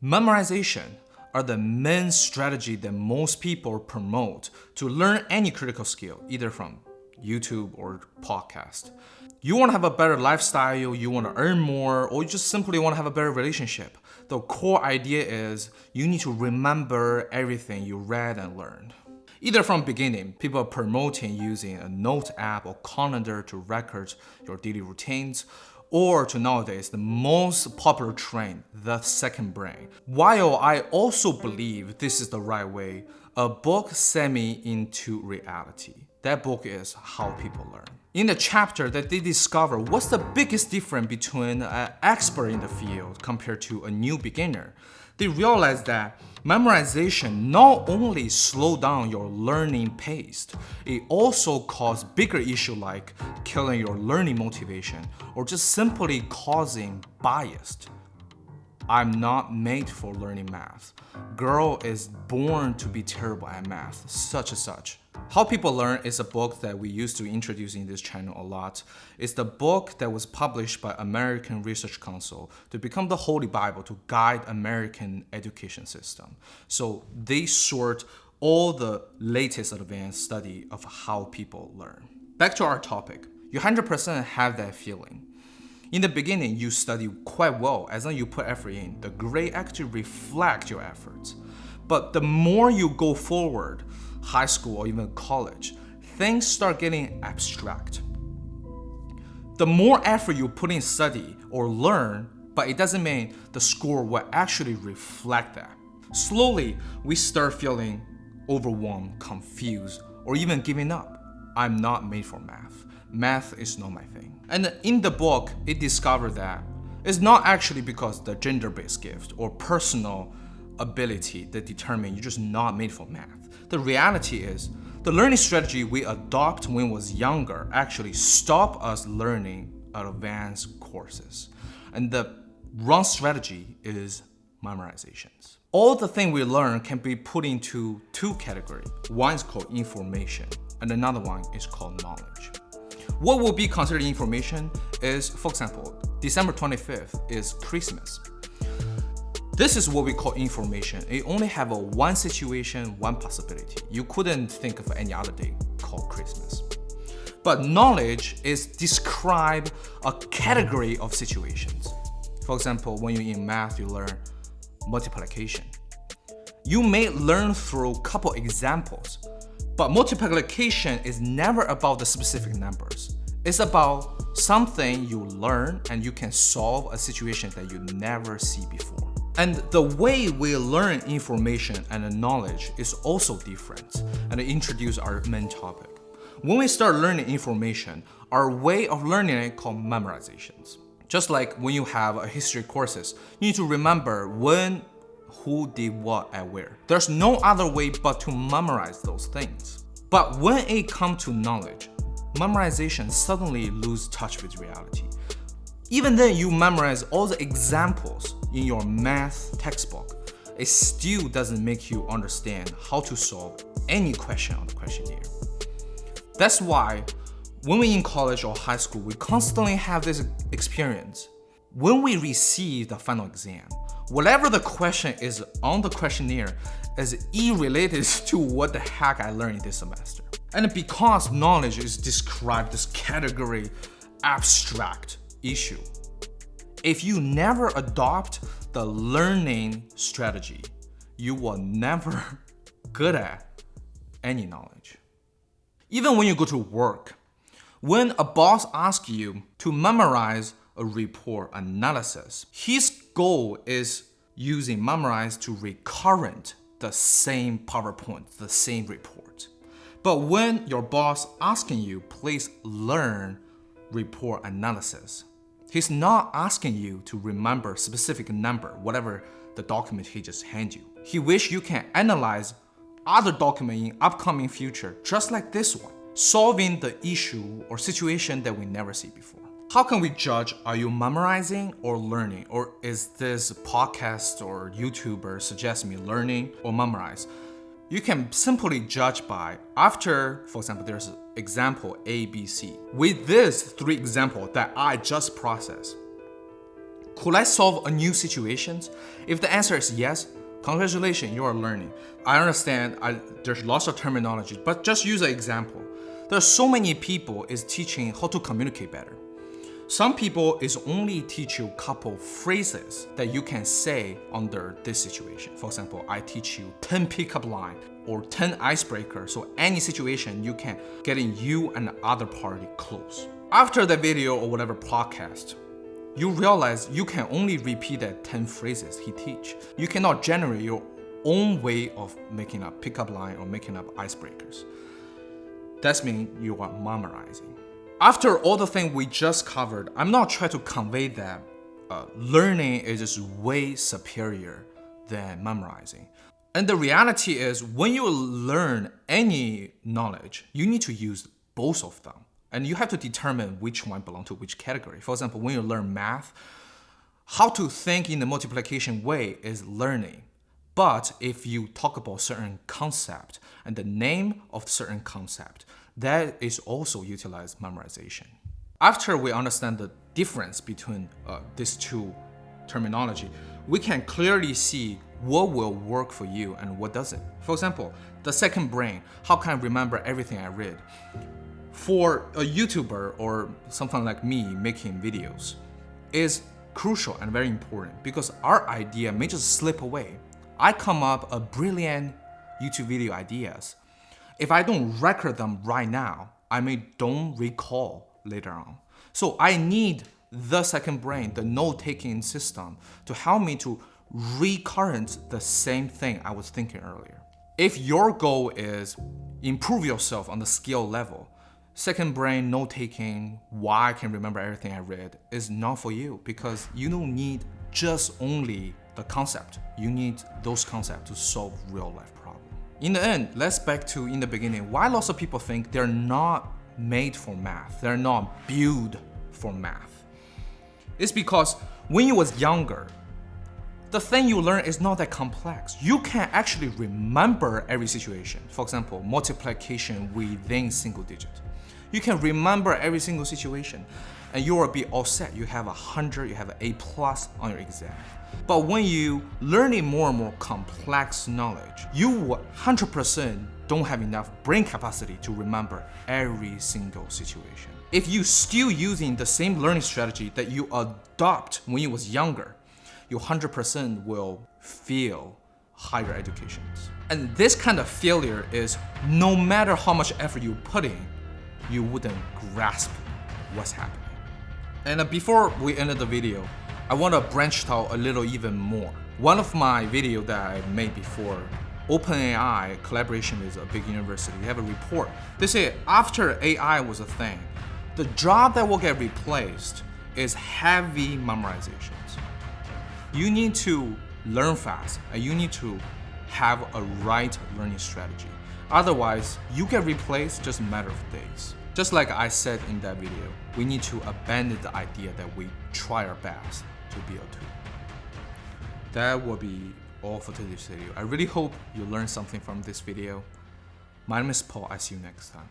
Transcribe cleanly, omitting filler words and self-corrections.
Memorization are the main strategy that most people promote to learn any critical skill, either from YouTube or podcast. You want to have a better lifestyle, you want to earn more, or you just simply want to have a better relationship. The core idea is you need to remember everything you read and learned. Either from beginning, people are promoting using a note app or calendar to record your daily routines, or to nowadays, the most popular trend, the second brain. While I also believe this is the right way, a book sent me into reality. That book is How People Learn. In the chapter that they discover what's the biggest difference between an expert in the field compared to a new beginner, they realize that memorization not only slow down your learning pace, it also cause bigger issue like killing your learning motivation or just simply causing bias. I'm not made for learning math. Girl is born to be terrible at math, such and such. How People Learn is a book that we used to introduce in this channel a lot. It's the book that was published by American Research Council to become the Holy Bible to guide American education system. So they sort all the latest advanced study of how people learn. Back to our topic. You 100% have that feeling. In the beginning, you study quite well. As long as you put effort in, the grade actually reflect your efforts. But the more you go forward, high school or even college, things start getting abstract. The more effort you put in study or learn, but it doesn't mean the score will actually reflect that. Slowly, we start feeling overwhelmed, confused, or even giving up. I'm not made for math. Math is not my thing. And in the book, it discovered that it's not actually because the gender-based gift or personal ability that determine you're just not made for math. The reality is, the learning strategy we adopt when we was younger actually stop us learning advanced courses. And the wrong strategy is memorizations. All the things we learn can be put into two categories. One is called information, and another one is called knowledge. What will be considered information is, for example, December 25th is Christmas. This is what we call information. It only have a one situation, one possibility. You couldn't think of any other day called Christmas. But knowledge is describe a category of situations. For example, when you're in math, you learn multiplication. You may learn through a couple examples, but multiplication is never about the specific numbers. It's about something you learn and you can solve a situation that you never see before. And the way we learn information and knowledge is also different, and I introduce our main topic. When we start learning information, our way of learning it called memorizations. Just like when you have a history courses, you need to remember when, who did what and where. There's no other way but to memorize those things. But when it comes to knowledge, memorization suddenly lose touch with reality. Even then you memorize all the examples in your math textbook, it still doesn't make you understand how to solve any question on the questionnaire. That's why when we're in college or high school, we constantly have this experience. When we receive the final exam, whatever the question is on the questionnaire is irrelated to what the heck I learned this semester. And because knowledge is described this category abstract issue, if you never adopt the learning strategy, you will never good at any knowledge. Even when you go to work, when a boss asks you to memorize a report analysis, his goal is using memorize to recurrent the same PowerPoint, the same report. But when your boss asking you, please learn report analysis, he's not asking you to remember specific number, whatever the document he just handed you. He wish you can analyze other document in upcoming future, just like this one, solving the issue or situation that we never see before. How can we judge, are you memorizing or learning? Or is this podcast or YouTuber suggest me learning or memorize? You can simply judge by after, for example, there's example A, B, C. With these three examples that I just processed, Could I solve a new situation? If the answer is yes, congratulations, you are learning. I understand there's lots of terminology, but just use an example. There are so many people is teaching how to communicate better. Some people is only teach you a couple phrases that you can say under this situation. For example, I teach you 10 pickup line or 10 icebreaker, so any situation you can getting you and the other party close. After the video or whatever podcast, you realize you can only repeat that 10 phrases he teach. You cannot generate your own way of making up pickup line or making up icebreakers. That means you are memorizing. After all the things we just covered, I'm not trying to convey that learning is just way superior than memorizing. And the reality is, when you learn any knowledge, you need to use both of them. And you have to determine which one belongs to which category. For example, when you learn math, how to think in the multiplication way is learning. But if you talk about certain concept and the name of certain concept, that is also utilized memorization. After we understand the difference between these two terminology, we can clearly see what will work for you and what doesn't. For example, the second brain, how can I remember everything I read? For a YouTuber or something like me making videos is crucial and very important because our idea may just slip away. I come up a brilliant YouTube video ideas. If I don't record them right now, I may don't recall later on. So I need the second brain, the note-taking system, to help me to recurrent the same thing I was thinking earlier. If your goal is improve yourself on the skill level, second brain note-taking, why I can remember everything I read, is not for you because you don't need just only the concept. You need those concepts to solve real-life problems. In the end, let's back to in the beginning, why lots of people think they're not made for math, they're not built for math. It's because when you was younger, the thing you learn is not that complex. You can actually remember every situation. For example, multiplication within single digit. You can remember every single situation and you will be all set. You have 100, you have an A+ on your exam. But when you learning more and more complex knowledge, you 100% don't have enough brain capacity to remember every single situation. If you still using the same learning strategy that you adopt when you was younger, you 100% will fail higher educations. And this kind of failure is no matter how much effort you put in, you wouldn't grasp what's happening. And before we end the video, I want to branch out a little even more. One of my videos that I made before, OpenAI collaboration with a big university, they have a report. They say after AI was a thing, the job that will get replaced is heavy memorizations. You need to learn fast and you need to have a right learning strategy. Otherwise, you get replaced just a matter of days. Just like I said in that video, we need to abandon the idea that we try our best to be a tool. That will be all for today's video. I really hope you learned something from this video. My name is Paul. I see you next time.